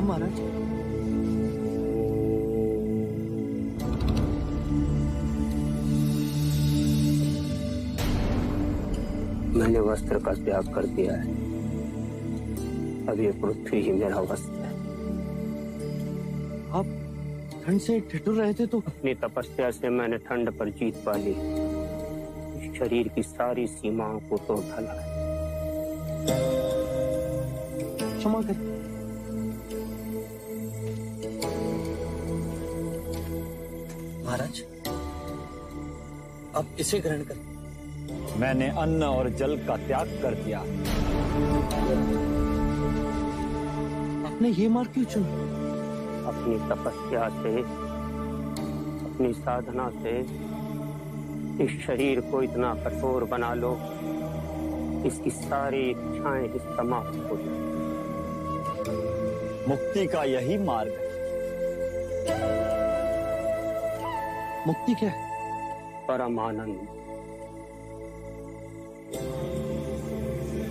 प्रणाम महाराज। मैंने वस्त्र का त्याग कर दिया है, अब ये पृथ्वी ही मेरा वस्त्र है। आप ठंड से ठिठुर रहे थे तो? अपनी तपस्या से मैंने ठंड पर जीत पा ली, शरीर की सारी सीमाओं को तोड़ डाला है। क्षमा कर। महाराज, आप इसे ग्रहण करें। मैंने अन्न और जल का त्याग कर दिया। आपने ये मार्ग क्यों चुना? अपनी तपस्या से, अपनी साधना से इस शरीर को इतना कठोर बना लो, इसकी सारी इच्छाएं ही समाप्त हो जाए। मुक्ति का यही मार्ग है। मुक्ति क्या है? परम आनंद।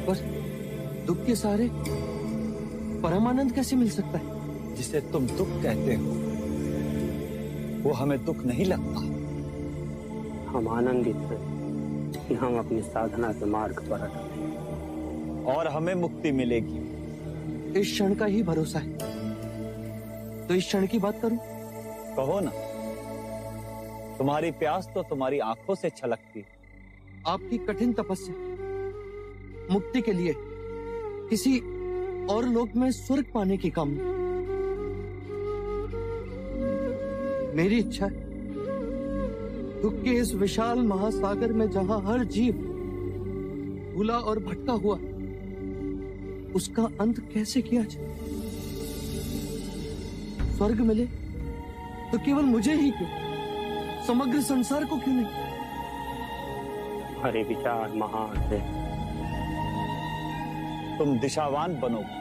बस दुख के सहारे परमानंद कैसे मिल सकता है? जिसे तुम दुख कहते हो वो हमें दुख नहीं लगता। हम आनंदित हैं कि हम अपनी साधना के मार्ग पर अटके और हमें मुक्ति मिलेगी। इस क्षण का ही भरोसा है, तो इस क्षण की बात करूं? कहो ना। तुम्हारी प्यास तो तुम्हारी आंखों से छलकती। आपकी कठिन तपस्या मुक्ति के लिए किसी और लोक में स्वर्ग पाने की कामना। मेरी इच्छा है दुख के इस विशाल महासागर में जहां हर जीव भूला और भटका हुआ, उसका अंत कैसे किया जाए। स्वर्ग मिले तो केवल मुझे ही क्यों, समग्र संसार को क्यों नहीं। हमारे विचार महान है। तुम दिशावान बनोगे,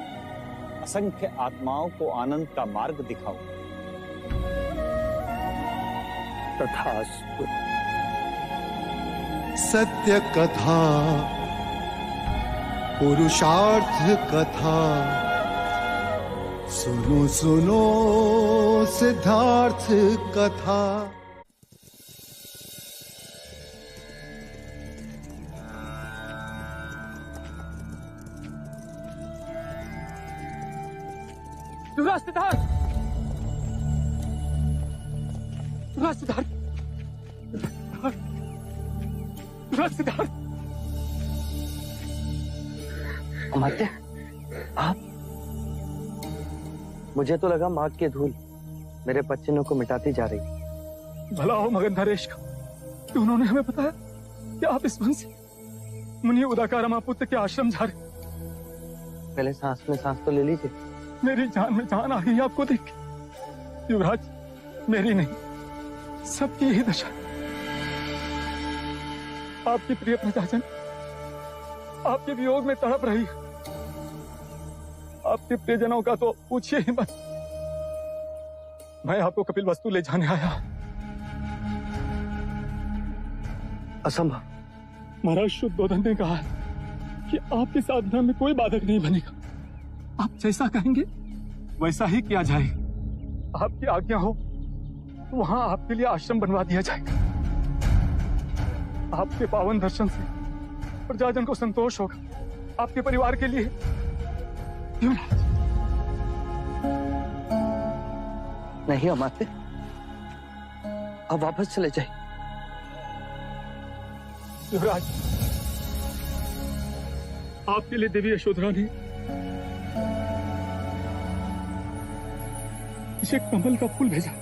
असंख्य आत्माओं को आनंद का मार्ग दिखाओ। तथास्तु। सत्य कथा, पुरुषार्थ कथा, सुनो सुनो सिद्धार्थ कथा। सिद्धार्थ, सिद्धार्थ, सिद्धार्थ। अमात्य, आप? मुझे तो लगा माग की धूल मेरे पच्चीनों को मिटाती जा रही। भला हो मगन नरेश का कि उन्होंने हमें बताया कि आप इस वन से मुनि उदाकारमा पुत्र के आश्रम जा रहे। पहले सांस में सांस तो ले लीजिए। मेरी जान में जान आ गई आपको देख के। युवराज, मेरी नहीं, सबकी यही दशा। आपकी प्रिय प्रजाजन आपके वियोग में तड़प रही है। आपके प्रियजनों का तो पूछिए ही मत। मैं आपको कपिल वस्तु ले जाने आया। असंभव। महाराज शुद्धोधन ने कहा कि आपकी साधना में कोई बाधक नहीं बनेगा। आप जैसा कहेंगे वैसा ही किया जाएगा। आपकी आज्ञा हो तो वहां आपके लिए आश्रम बनवा दिया जाएगा। आपके पावन दर्शन से प्रजाजन को संतोष होगा, आपके परिवार के लिए। नहीं अमात्य, अब वापस चले जाइए। युवराज, आपके लिए देवी यशोधरा ने इसे कमल का फूल भेजा।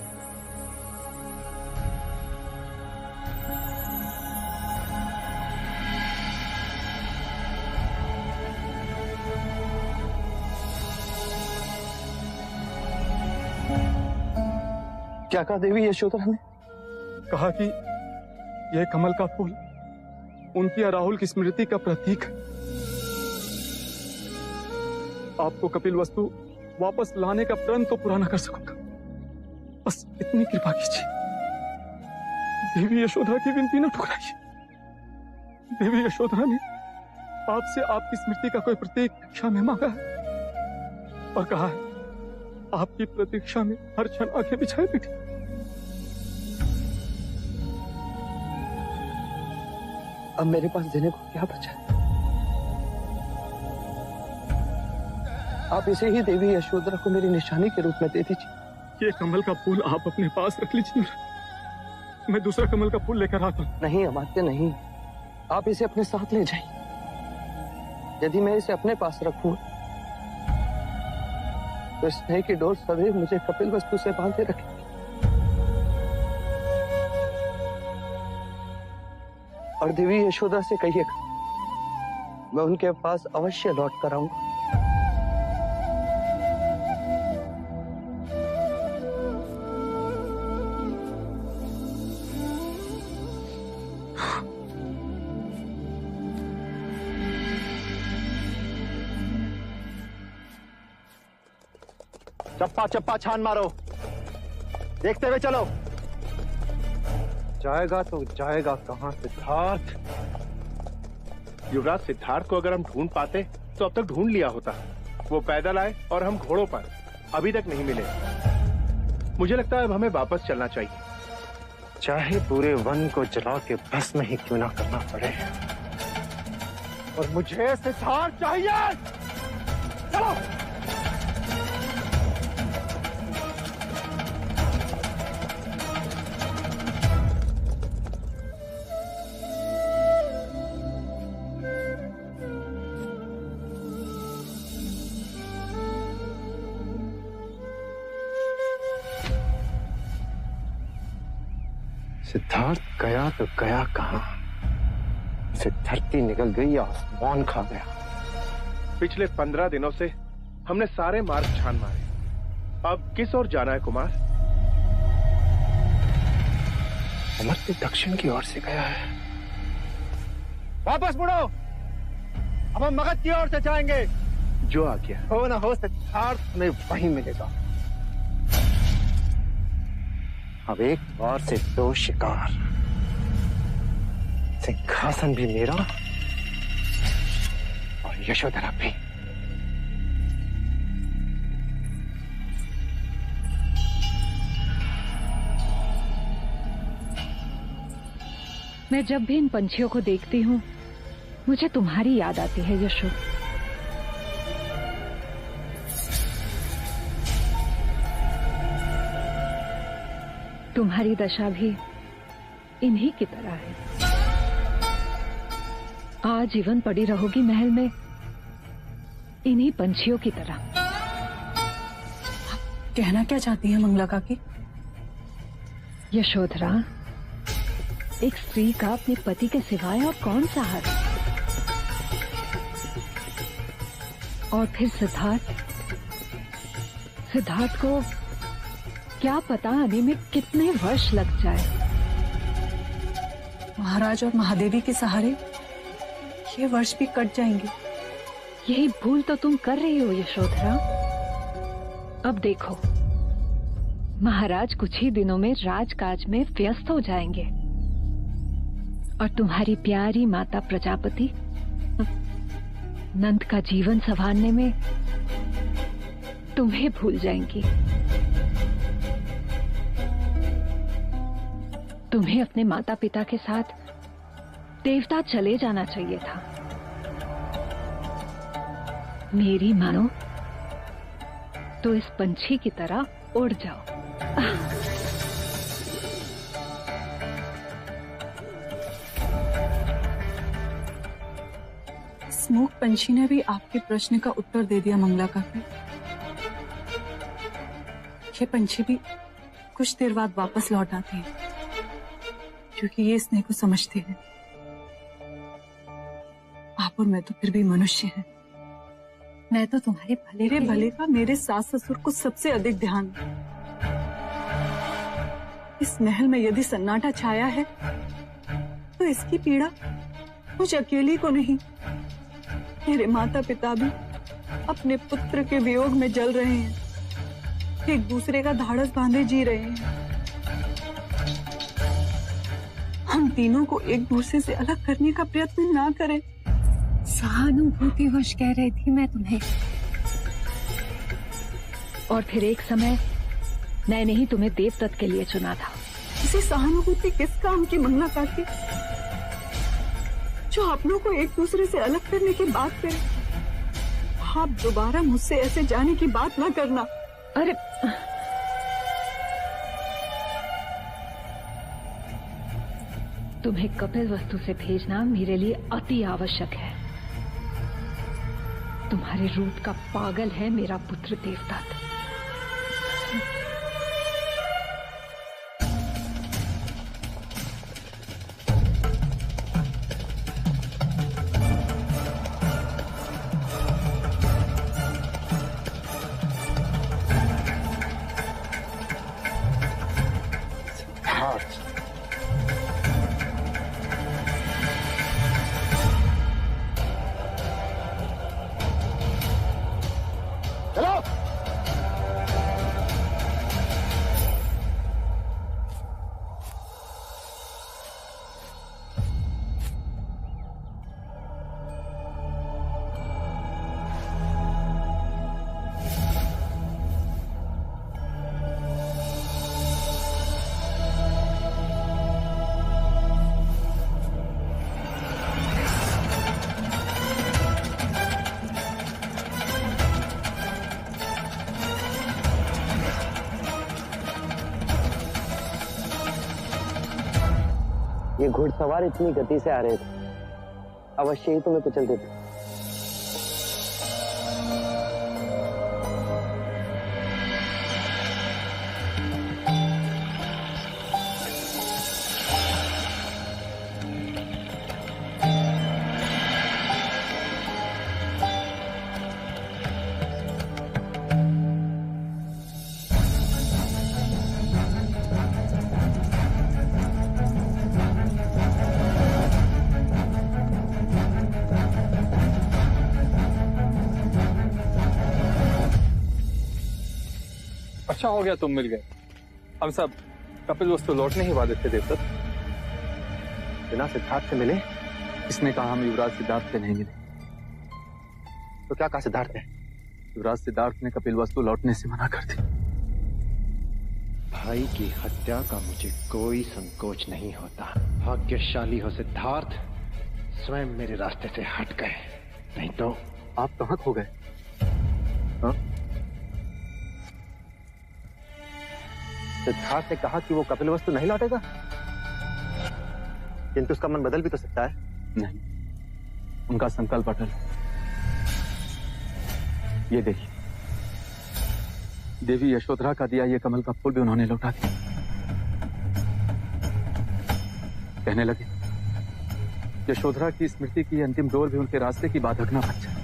क्या कहा देवी यशोधरा ने? कहा कि यह कमल का फूल उनकी और राहुल की स्मृति का प्रतीक है। आपको कपिल वस्तु वापस लाने का प्रण तो पूरा न कर सकूंगा, बस इतनी कृपा कीजिए। देवी यशोधरा की विनती न ठुकराइए। देवी यशोधरा ने आपसे आपकी स्मृति का कोई प्रतीक भिक्षा में मांगा है और कहा है आपकी प्रतीक्षा में हर क्षण आंखें बिछाए बैठी। अब मेरे पास देने को क्या बचा है? आप इसे ही देवी यशोधरा को मेरी निशानी के रूप में दे दीजिए। ये कमल का फूल आप अपने पास रख लीजिए, मैं दूसरा कमल का फूल लेकर आता हूँ। नहीं अमात्य नहीं, आप इसे अपने साथ ले जाइए। यदि मैं इसे अपने पास रखूं तो स्नेह की डोर सदैव मुझे कपिल वस्तु से बांधे रखेगी। और देवी यशोदा से कहिएगा मैं उनके पास अवश्य लौट कर आऊंगा। चप्पा चप्पा छान मारो, देखते हुए चलो। जाएगा तो जाएगा कहां सिद्धार्थ? युवराज सिद्धार्थ को अगर हम ढूंढ पाते तो अब तक ढूंढ लिया होता। वो पैदल आए और हम घोड़ों पर, अभी तक नहीं मिले। मुझे लगता है अब हमें वापस चलना चाहिए, चाहे पूरे वन को जला के भस्म ही क्यों ना करना पड़े। और मुझे सिद्धार्थ चाहिए। चलो। सिद्धार्थ गया तो गया कहां? से धरती निकल गई, आसमान खा गया। पिछले 15 दिनों से हमने सारे मार्ग छान मारे, अब किस ओर जाना है कुमार? अमर्त्य दक्षिण की ओर से गया है। वापस मुड़ो, अब हम मगध की ओर से जाएंगे। जो आ गया हो ना हो सिद्धार्थ हमें वहीं मिलेगा। अब एक बार से 2 शिकार, सिंहासन भी मेरा और यशोधरा भी। मैं जब भी इन पंछियों को देखती हूँ मुझे तुम्हारी याद आती है यशो। तुम्हारी दशा भी इन्हीं की तरह है। आजीवन पड़ी रहोगी महल में इन्हीं पंछियों की तरह। कहना क्या चाहती है मंगला काकी? यशोधरा, एक स्त्री का अपने पति के सिवाय और कौन सा हक? और फिर सिद्धार्थ को क्या पता आने में कितने वर्ष लग जाए। महाराज और महादेवी के सहारे ये वर्ष भी कट जाएंगे। यही भूल तो तुम कर रही हो यशोधरा। अब देखो, महाराज कुछ ही दिनों में राजकाज में व्यस्त हो जाएंगे और तुम्हारी प्यारी माता प्रजापति नंद का जीवन संवारने में तुम्हें भूल जाएंगी। तुम्हें अपने माता पिता के साथ देवता चले जाना चाहिए था। मेरी मानो तो इस पंछी की तरह उड़ जाओ। इस मूक पंछी ने भी आपके प्रश्न का उत्तर दे दिया मंगला काकी। ये पंछी भी कुछ देर बाद वापस लौट आते हैं क्योंकि ये स्नेह को समझते हैं। आप और मैं तो फिर भी मनुष्य हैं। मैं तो तुम्हारे भले का मेरे सास ससुर को सबसे अधिक ध्यान। इस महल में यदि सन्नाटा छाया है तो इसकी पीड़ा मुझ अकेली को नहीं, मेरे माता पिता भी अपने पुत्र के वियोग में जल रहे हैं, एक दूसरे का धाड़स बांधे जी रहे हैं। हम तीनों को एक दूसरे से अलग करने का प्रयत्न ना करें। सहानुभूतिवश कह रही थी मैं तुम्हें। और फिर एक समय मैंने ही तुम्हें देवदत्त के लिए चुना था। इसे सहानुभूति किस काम की मंगला काकी, जो अपनों को एक दूसरे से अलग करने की बात करे। आप दोबारा मुझसे ऐसे जाने की बात ना करना। अरे तुम्हें कपिलवस्तु से भेजना मेरे लिए अति आवश्यक है। तुम्हारे रूप का पागल है मेरा पुत्र देवदत्त। ये घुड़सवार इतनी गति से आ रहे थे, अवश्य ही तुम्हें कुचल देते। अच्छा हो गया तुम मिल गए। हम सब कपिलवस्तु लौटने ही वाले थे देवदत्त। बिना सिद्धार्थ से मिले? इसने कहा हम युवराज सिद्धार्थ से नहीं मिले। तो क्या कहा सिद्धार्थ ने? युवराज सिद्धार्थ ने कपिलवस्तु लौटने से मना कर दी। भाई की हत्या का मुझे कोई संकोच नहीं होता। भाग्यशाली हो सिद्धार्थ, स्वयं मेरे रास्ते से हट गए, नहीं तो आप कहाँ खो गए? सिद्धार्थ ने कहा कि वो कपिलवस्तु नहीं लौटेगा, किंतु उसका मन बदल भी तो सकता है। नहीं, उनका संकल्प अटल। ये देखिए, देवी यशोधरा का दिया ये कमल का फूल भी उन्होंने लौटा दिया। कहने लगे यशोधरा की स्मृति की अंतिम डोर भी उनके रास्ते की बाधक न बन जाए।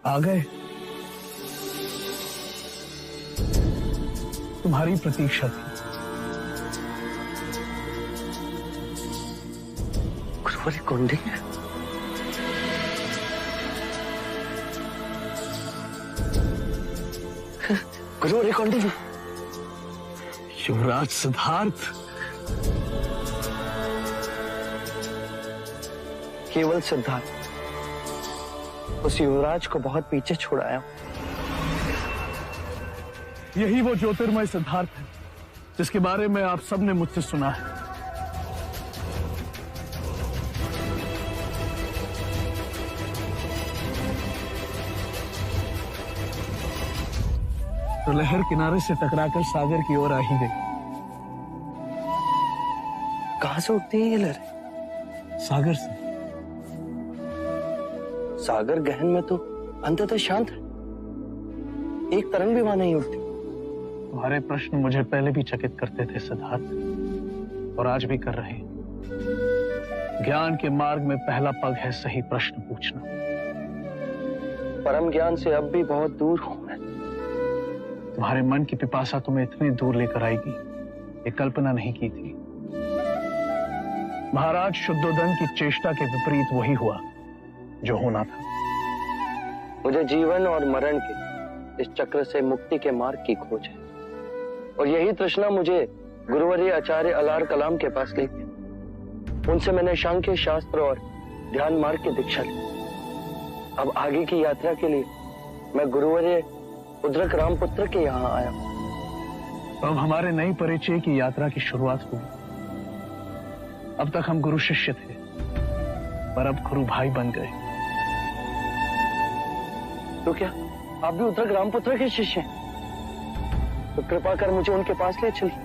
आ गए। तुम्हारी प्रतीक्षा थी। गुरुवरी कौंडिन्य, गुरुवरी कौंडिन्य, युवराज सिद्धार्थ। केवल सिद्धार्थ, उस युवराज को बहुत पीछे छुड़ाया। यही वो ज्योतिर्मय सिद्धार्थ है जिसके बारे में आप सबने मुझसे सुना है। तो लहर किनारे से टकराकर सागर की ओर आ ही गई। कहां से उठती है ये लहरें? सागर से। सागर गहन में तो अंततः शांत है, एक तरंग भी वहां नहीं उठती। तुम्हारे प्रश्न मुझे पहले भी चकित करते थे सिद्धार्थ, और आज भी कर रहे हैं। ज्ञान के मार्ग में पहला पग है सही प्रश्न पूछना। परम ज्ञान से अब भी बहुत दूर हूं मैं। तुम्हारे मन की पिपासा तुम्हें इतनी दूर लेकर आएगी, ये कल्पना नहीं की थी। महाराज शुद्धोदन की चेष्टा के विपरीत वही हुआ जो होना था। मुझे जीवन और मरण के इस चक्र से मुक्ति के मार्ग की खोज है, और यही तृष्णा मुझे गुरुवर्य आचार्य अलार कलाम के पास ले गई। उनसे मैंने सांख्य शास्त्र और ध्यान मार्ग की दीक्षा ली। अब आगे की यात्रा के लिए मैं गुरुवर्य उद्रक रामपुत्र के यहाँ आया हूं। तो अब हमारे नई परिचय की यात्रा की शुरुआत हुई। अब तक हम गुरु शिष्य थे, पर अब गुरु भाई बन गए। तो क्या आप भी उद्रक रामपुत्र के शिष्य हैं? तो कृपा कर मुझे उनके पास ले चलिए।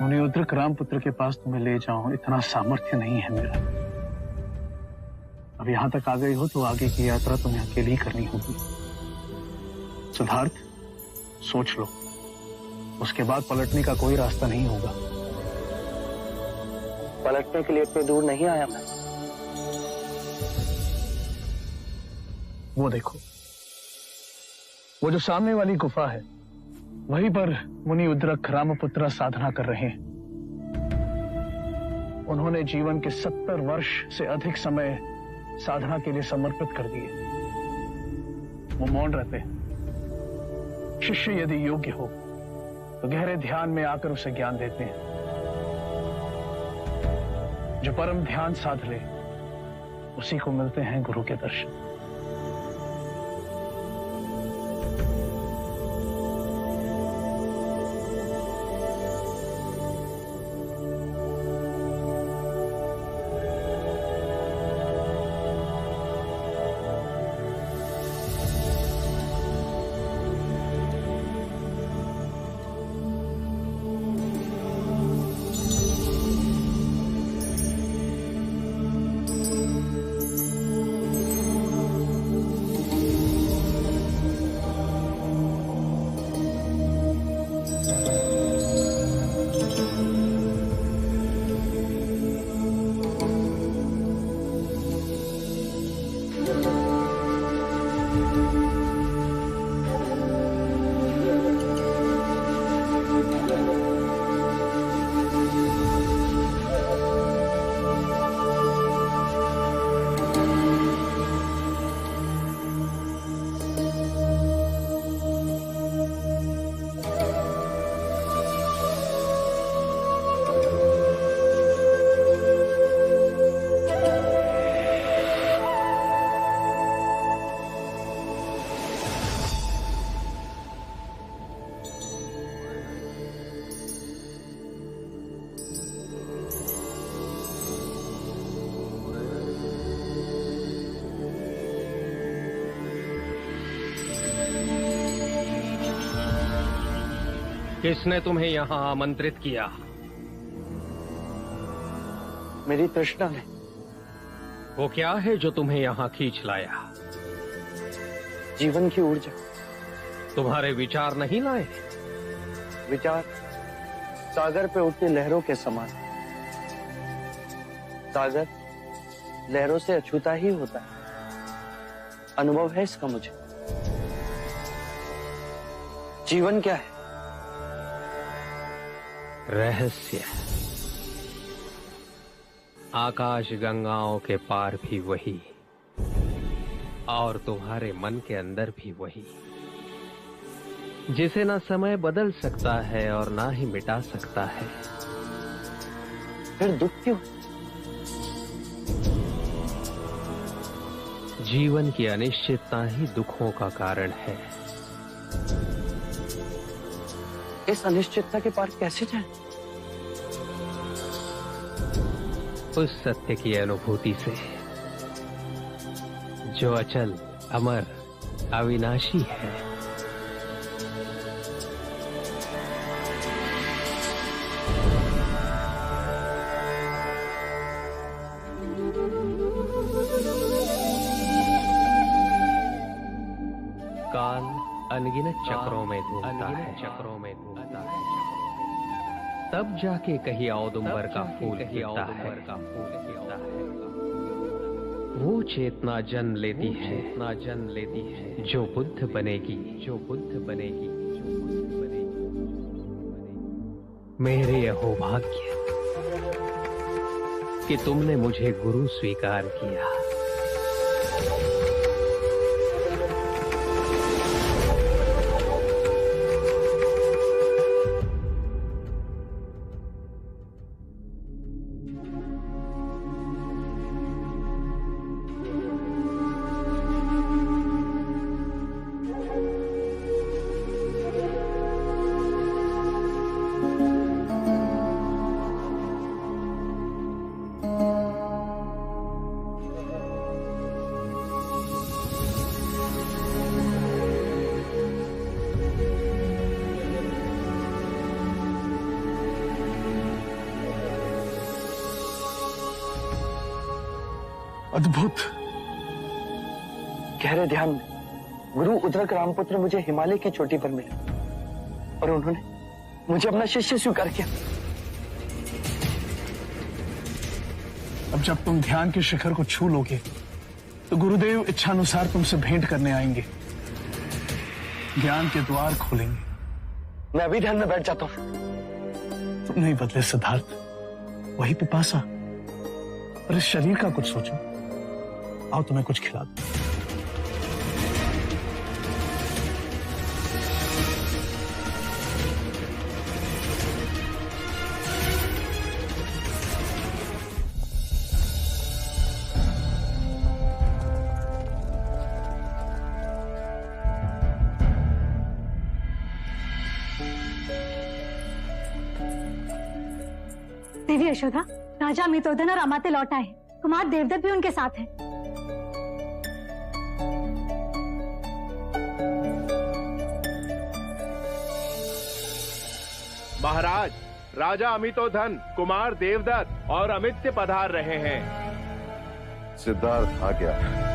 उन्हें उद्रक रामपुत्र के पास तुम्हें ले जाऊं, इतना सामर्थ्य नहीं है मेरा। अब यहां तक आ गई हो तो आगे की यात्रा तुम्हें अकेली ही करनी होगी। सिद्धार्थ, सोच लो, उसके बाद पलटने का कोई रास्ता नहीं होगा। पलटने के लिए इतने दूर नहीं आया मैं। वो देखो, वो जो सामने वाली गुफा है, वहीं पर मुनि उद्रक रामपुत्र साधना कर रहे हैं। उन्होंने जीवन के 70 वर्ष से अधिक समय साधना के लिए समर्पित कर दिए। वो मौन रहते हैं। शिष्य यदि योग्य हो तो गहरे ध्यान में आकर उसे ज्ञान देते हैं। जो परम ध्यान साध ले उसी को मिलते हैं गुरु के दर्शन। किसने तुम्हें यहाँ आमंत्रित किया? मेरी तृष्णा ने। वो क्या है जो तुम्हें यहाँ खींच लाया? जीवन की ऊर्जा। तुम्हारे विचार नहीं लाए? विचार सागर पे उठती लहरों के समान। सागर लहरों से अछूता ही होता है। अनुभव है इसका मुझे। जीवन क्या है? रहस्य। आकाश गंगाओं के पार भी वही, और तुम्हारे मन के अंदर भी वही, जिसे ना समय बदल सकता है और ना ही मिटा सकता है। फिर दुख क्यों? जीवन की अनिश्चितता ही दुखों का कारण है। इस अनिश्चितता के पार कैसे जाएं? उस सत्य की अनुभूति से जो अचल, अमर, अविनाशी है। काल अनगिनत चक्रों में घूमता है, तब जाके कहीं औदुंबर का फूल खिलता है। वो चेतना जन्म लेती है, जो बुद्ध बनेगी। मेरे अहो भाग्य कि तुमने मुझे गुरु स्वीकार किया। अद्भुत। गहरे ध्यान में गुरु उद्रक रामपुत्र मुझे हिमालय की चोटी पर मिले और उन्होंने मुझे अपना शिष्य स्वीकार किया। अब जब तुम ध्यान के शिखर को छू लोगे तो गुरुदेव इच्छानुसार तुमसे भेंट करने आएंगे, ज्ञान के द्वार खोलेंगे। मैं अभी ध्यान में बैठ जाता हूं। तुम नहीं बदले सिद्धार्थ, वही पिपासा। पर इस शरीर का कुछ सोचो। आओ तुम्हें कुछ खिला दूं। देवी यशोदा, राजा अमितोदन और अमात्य लौट आए। कुमार देवदत्त भी उनके साथ है। महाराज, राजा अमितोधन, कुमार देवदत्त और अमित्य पधार रहे हैं। सिद्धार्थ आ गया।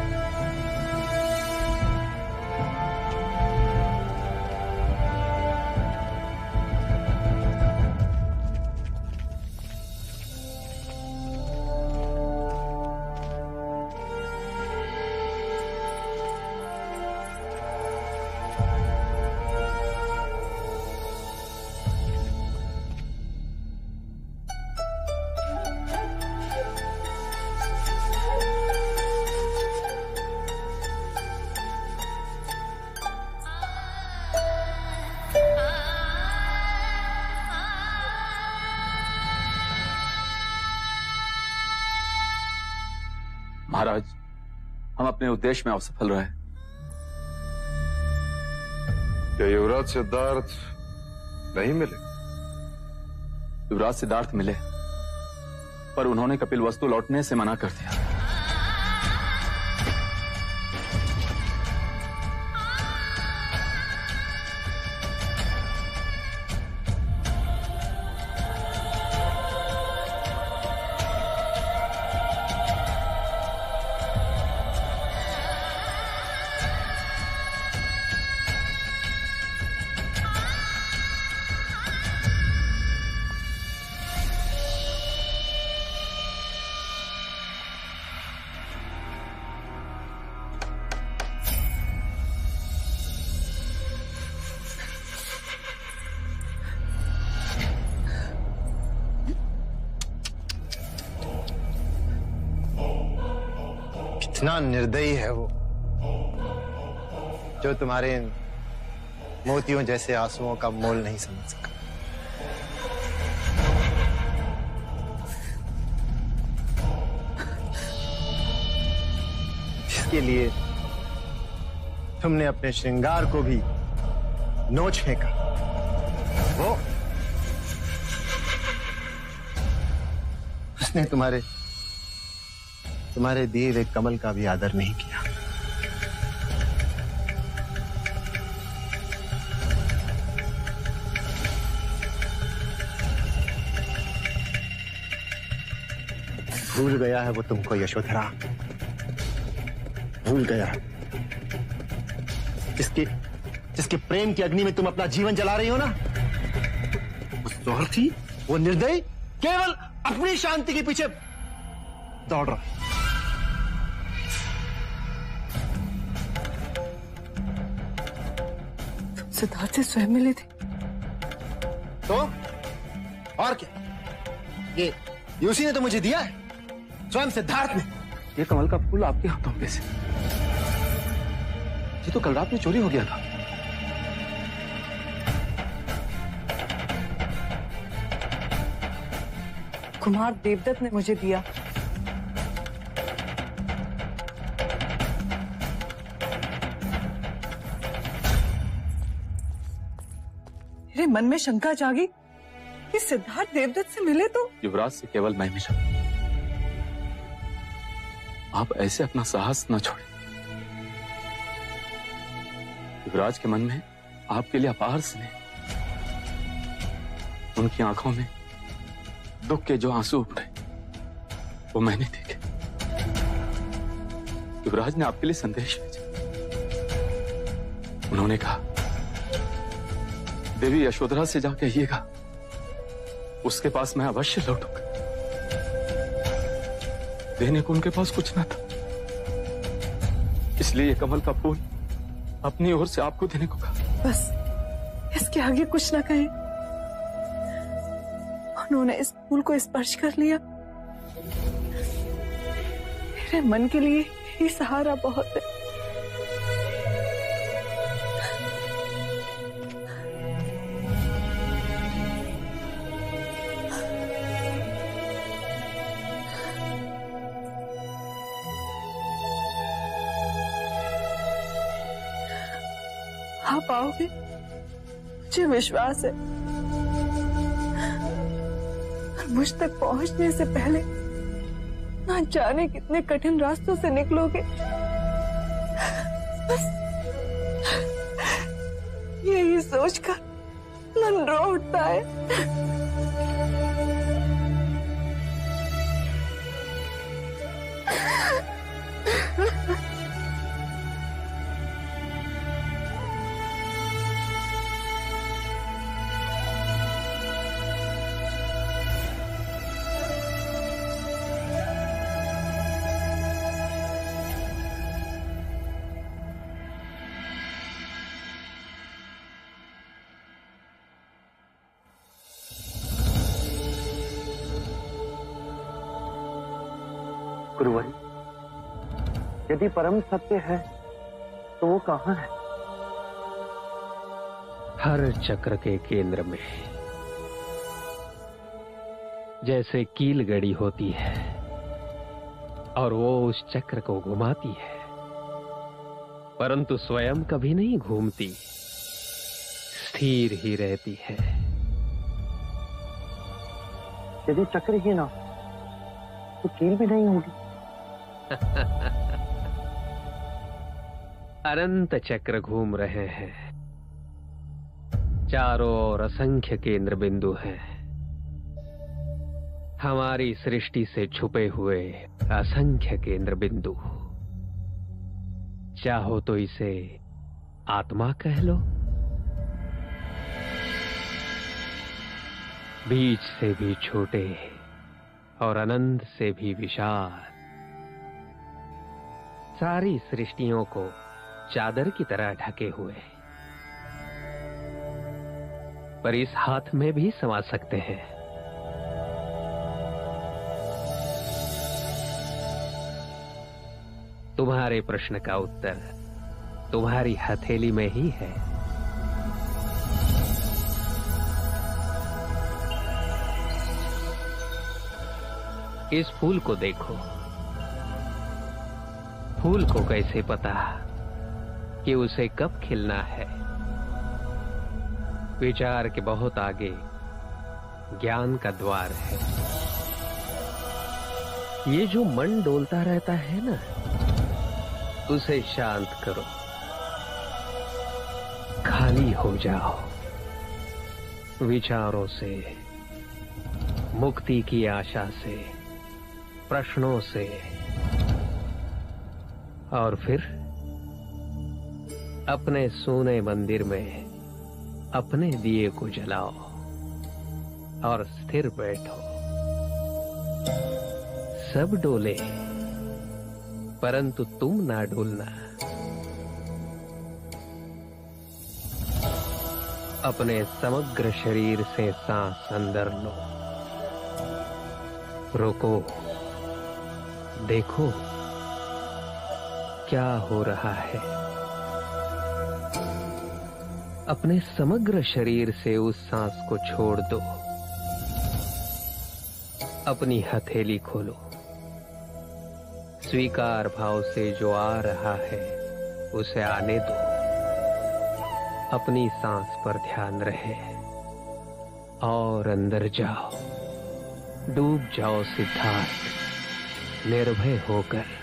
महाराज, हम अपने उद्देश्य में असफल रहे। क्या युवराज सिद्धार्थ नहीं मिले? युवराज सिद्धार्थ मिले, पर उन्होंने कपिलवस्तु लौटने से मना कर दिया। कितना निर्दयी है वो, जो तुम्हारे इन मोतियों जैसे आंसुओं का मोल नहीं समझ सका। के लिए तुमने अपने श्रृंगार को भी नोच फेंका। वो उसने तुम्हारे दिए हुए कमल का भी आदर नहीं किया। भूल गया है वो तुमको यशोधरा, भूल गया है। जिसके प्रेम की अग्नि में तुम अपना जीवन जला रही हो ना, वो स्वार्थी, वो निर्दयी, केवल अपनी शांति के पीछे दौड़ रहा है। तुम सिद्धार्थ से स्वयं मिले थे तो और क्या? ये उसी ने तो मुझे दिया है, स्वयं सिद्धार्थ ने। ये कमल का फूल आपके हाथों में से, ये तो कल रात में चोरी हो गया था। कुमार देवदत्त ने मुझे दिया। मेरे मन में शंका जागी कि सिद्धार्थ देवदत्त से मिले तो युवराज से केवल मैं मिला। आप ऐसे अपना साहस न छोड़ें। युवराज के मन में आपके लिए अपार स्नेह, उनकी आंखों में दुख के जो आंसू उमड़े वो मैंने देखे। युवराज ने आपके लिए संदेश भेजा। उन्होंने कहा, देवी यशोधरा से जाकर कहिएगा उसके पास मैं अवश्य लौटूंगा। देने को उनके पास कुछ न था, इसलिए ये कमल का फूल अपनी ओर से आपको देने को कहा। बस इसके आगे कुछ न कहें। उन्होंने इस फूल को स्पर्श कर लिया। मेरे मन के लिए ये सहारा बहुत है। आप आओगे, मुझे विश्वास है। मुझ तक पहुंचने से पहले ना जाने कितने कठिन रास्तों से निकलोगे। बस यही सोचकर मन रो उठता है। गुरुवरी, यदि परम सत्य है तो वो कहाँ है? हर चक्र के केंद्र में जैसे कील गड़ी होती है और वो उस चक्र को घुमाती है, परंतु स्वयं कभी नहीं घूमती, स्थिर ही रहती है। यदि चक्र ही ना तो कील भी नहीं होगी। अनंत चक्र घूम रहे हैं, चारों ओर असंख्य केंद्र बिंदु हैं, हमारी सृष्टि से छुपे हुए असंख्य केंद्र बिंदु। चाहो तो इसे आत्मा कह लो, बीच से भी छोटे और अनंत से भी विशाल, सारी सृष्टियों को चादर की तरह ढके हुए, पर इस हाथ में भी समा सकते हैं। तुम्हारे प्रश्न का उत्तर तुम्हारी हथेली में ही है। इस फूल को देखो, फूल को कैसे पता कि उसे कब खिलना है? विचार के बहुत आगे ज्ञान का द्वार है। ये जो मन डोलता रहता है ना, उसे शांत करो, खाली हो जाओ विचारों से, मुक्ति की आशा से, प्रश्नों से, और फिर अपने सोने मंदिर में अपने दिए को जलाओ और स्थिर बैठो। सब डोले परंतु तुम ना डोलना। अपने समग्र शरीर से सांस अंदर लो, रुको, देखो क्या हो रहा है। अपने समग्र शरीर से उस सांस को छोड़ दो। अपनी हथेली खोलो, स्वीकार भाव से जो आ रहा है उसे आने दो। अपनी सांस पर ध्यान रहे और अंदर जाओ, डूब जाओ सिद्धार्थ, निर्भय होकर।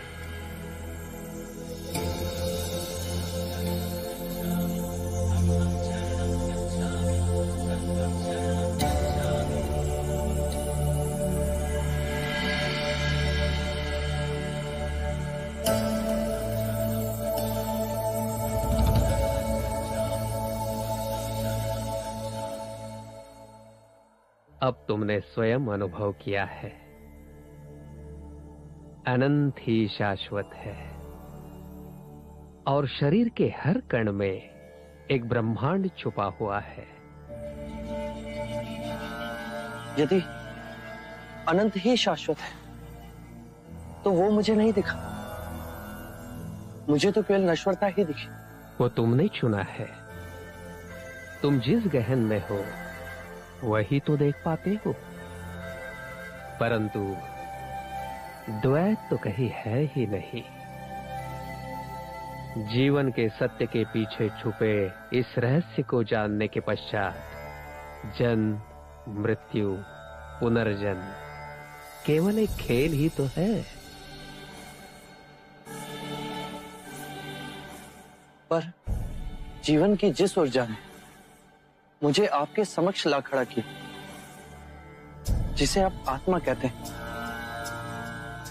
अब तुमने स्वयं अनुभव किया है, अनंत ही शाश्वत है और शरीर के हर कण में एक ब्रह्मांड छुपा हुआ है। यदि अनंत ही शाश्वत है तो वो मुझे नहीं दिखा, मुझे तो केवल नश्वरता ही दिखी। वो तुमने चुना है। तुम जिस गहन में हो वही तो देख पाते हो, परंतु द्वैत तो कहीं है ही नहीं। जीवन के सत्य के पीछे छुपे इस रहस्य को जानने के पश्चात जन्म, मृत्यु, पुनर्जन्म केवल एक खेल ही तो है। पर जीवन की जिस ऊर्जा ने मुझे आपके समक्ष ला खड़ा किया, जिसे आप आत्मा कहते हैं,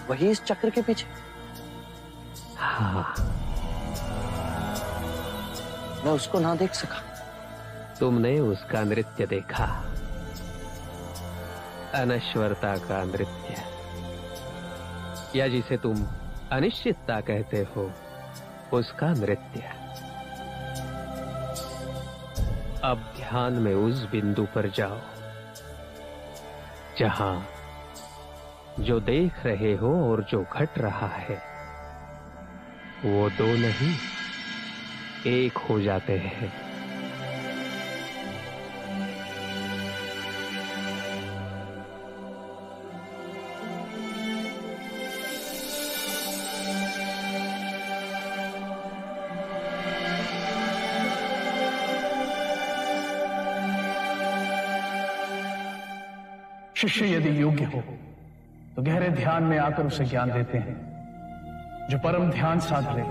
वही इस चक्र के पीछे। हाँ, मैं उसको ना देख सका। तुमने उसका नृत्य देखा, अनश्वरता का नृत्य, या जिसे तुम अनिश्चितता कहते हो, उसका नृत्य। अब ध्यान में उस बिंदु पर जाओ जहां जो देख रहे हो और जो घट रहा है वो दो नहीं, एक हो जाते हैं। शिष्य यदि योग्य हो तो गहरे ध्यान में आकर उसे ज्ञान देते हैं। जो परम ध्यान साध ले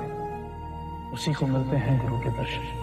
उसी को मिलते हैं गुरु के दर्शन।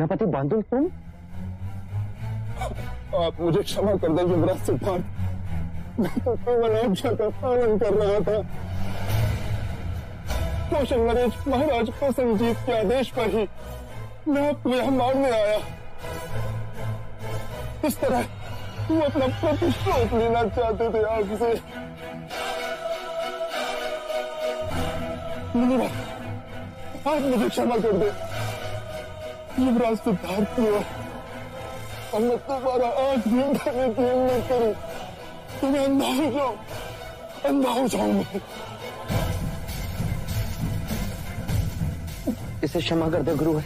सेनापति बांदुल, तुम? आप मुझे क्षमा कर दें युवराज सिद्धार्थ, मैं तो केवल आज्ञा का पालन कर रहा था। कौशल नरेश महाराज प्रसन्नजीत के आदेश पर ही मैं आपको यहां मारने आया। इस तरह वो अपना प्रतिशोध लेना चाहते थे आपसे। मुनिवर, आप मुझे क्षमा कर दे। युवराज सिद्धार्थ की ओर और मैं दोबारा आंख भी उठाने की हिम्मत करूं तो मैं अंधा हो जाऊंगा। इसे क्षमा कर दे गुरुवर।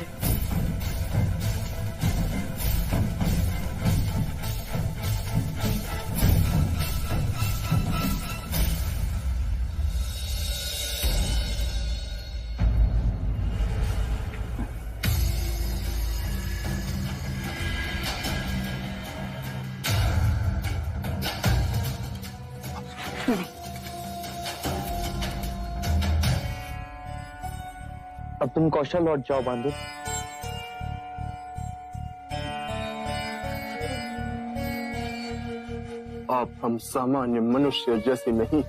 अब तुम कौशल लौट जाओ बांदुल। आप हम सामान्य मनुष्य जैसे नहीं।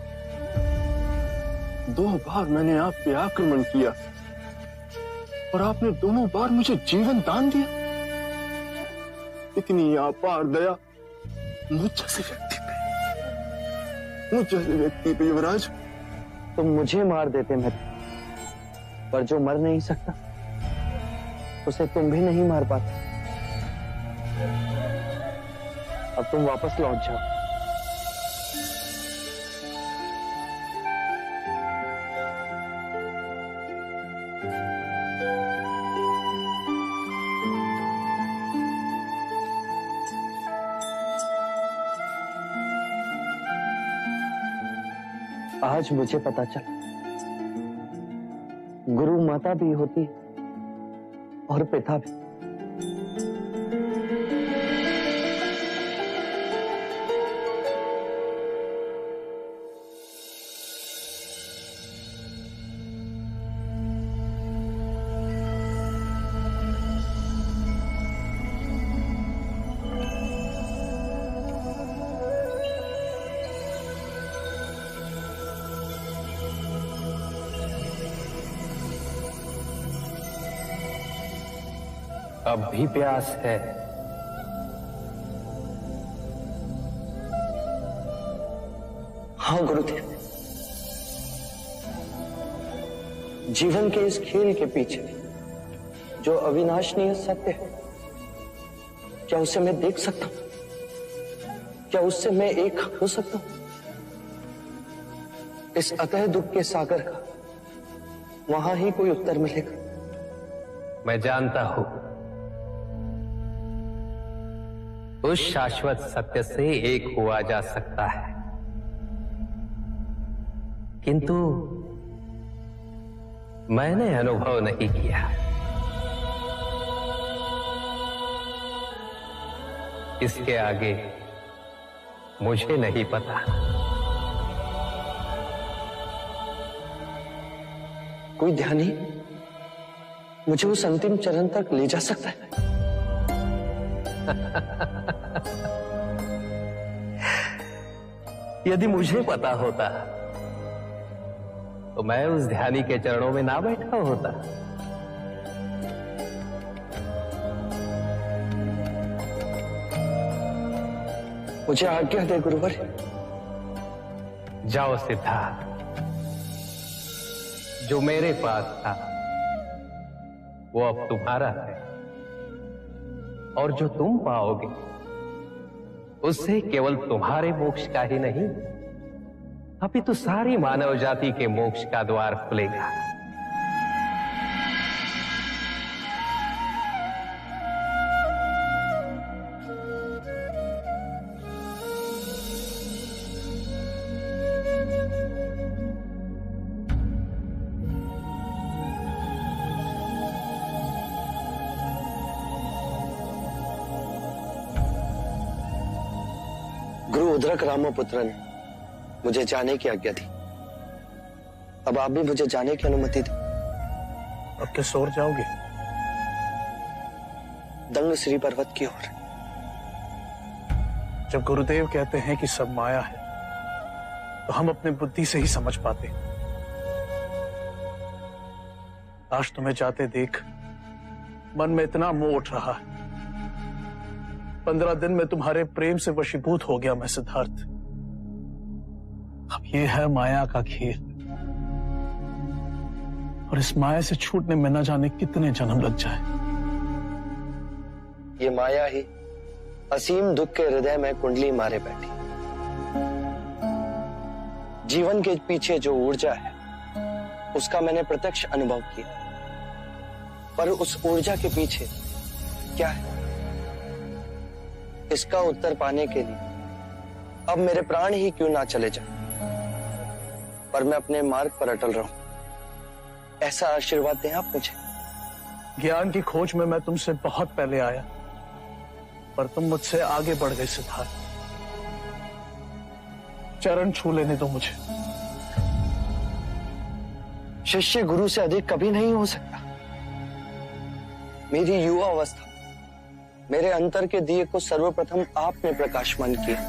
2 बार मैंने आप पे आक्रमण किया और आपने दोनों बार मुझे जीवन दान दिया। इतनी अपार दया मुझ जैसे व्यक्ति पे युवराज। तुम मुझे मार देते मैं, पर जो मर नहीं सकता उसे तुम भी नहीं मार पाते। अब तुम वापस लौट जाओ। आज मुझे पता चला गुरु माता भी होती है और पिता भी। अब भी प्यास है? हाँ गुरुदेव, जीवन के इस खेल के पीछे जो अविनाशनीय सत्य है, क्या उसे मैं देख सकता हूं? क्या उससे मैं एक हो सकता हूं? इस अतः दुख के सागर का वहां ही कोई उत्तर मिलेगा। मैं जानता हूं उस शाश्वत सत्य से एक हुआ जा सकता है, किंतु मैंने अनुभव नहीं किया। इसके आगे मुझे नहीं पता। कोई ध्यानी मुझे उस अंतिम चरण तक ले जा सकता है? यदि मुझे पता होता तो मैं उस ध्यानी के चरणों में ना बैठा होता। मुझे आज्ञा दे गुरुवर। जाओ सिद्धार्थ, जो मेरे पास था वो अब तुम्हारा है, और जो तुम पाओगे उससे केवल तुम्हारे मोक्ष का ही नहीं, अपितु सारी मानव जाति के मोक्ष का द्वार खुलेगा। गुरु उद्रक रामपुत्र ने मुझे जाने की आज्ञा दी। अब आप भी मुझे जाने की अनुमति दो। अब किस ओर जाओगे? दंग श्री पर्वत की ओर। जब गुरुदेव कहते हैं कि सब माया है, तो हम अपने बुद्धि से ही समझ पाते हैं। आज तुम्हें जाते देख मन में इतना मोह उठ रहा है। 15 दिन में तुम्हारे प्रेम से वशीभूत हो गया मैं सिद्धार्थ। अब ये है माया का खेल, और इस माया से छूटने में न जाने कितने जन्म लग जाए। ये माया ही असीम दुख के हृदय में कुंडली मारे बैठी। जीवन के पीछे जो ऊर्जा है उसका मैंने प्रत्यक्ष अनुभव किया, पर उस ऊर्जा के पीछे क्या है, इसका उत्तर पाने के लिए अब मेरे प्राण ही क्यों ना चले जाएं, पर मैं अपने मार्ग पर अटल रहूं। ऐसा आशीर्वाद दें आप मुझे। ज्ञान की खोज में मैं तुमसे बहुत पहले आया, पर तुम मुझसे आगे बढ़ गए सिद्धार्थ। चरण छू लेने दो मुझे। शिष्य गुरु से अधिक कभी नहीं हो सकता। मेरी युवा अवस्था, मेरे अंतर के दिए को सर्वप्रथम आपने प्रकाशमान किया।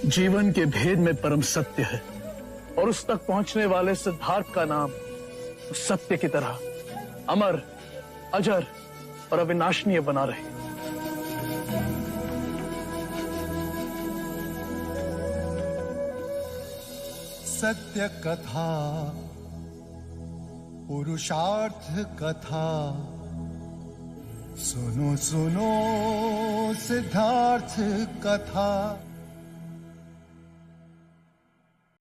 जीवन के भेद में परम सत्य है, और उस तक पहुंचने वाले सिद्धार्थ का नाम उस सत्य की तरह अमर, अजर और अविनाशनीय बना रहे। सत्य कथा, पुरुषार्थ कथा, सुनो सुनो सिद्धार्थ कथा।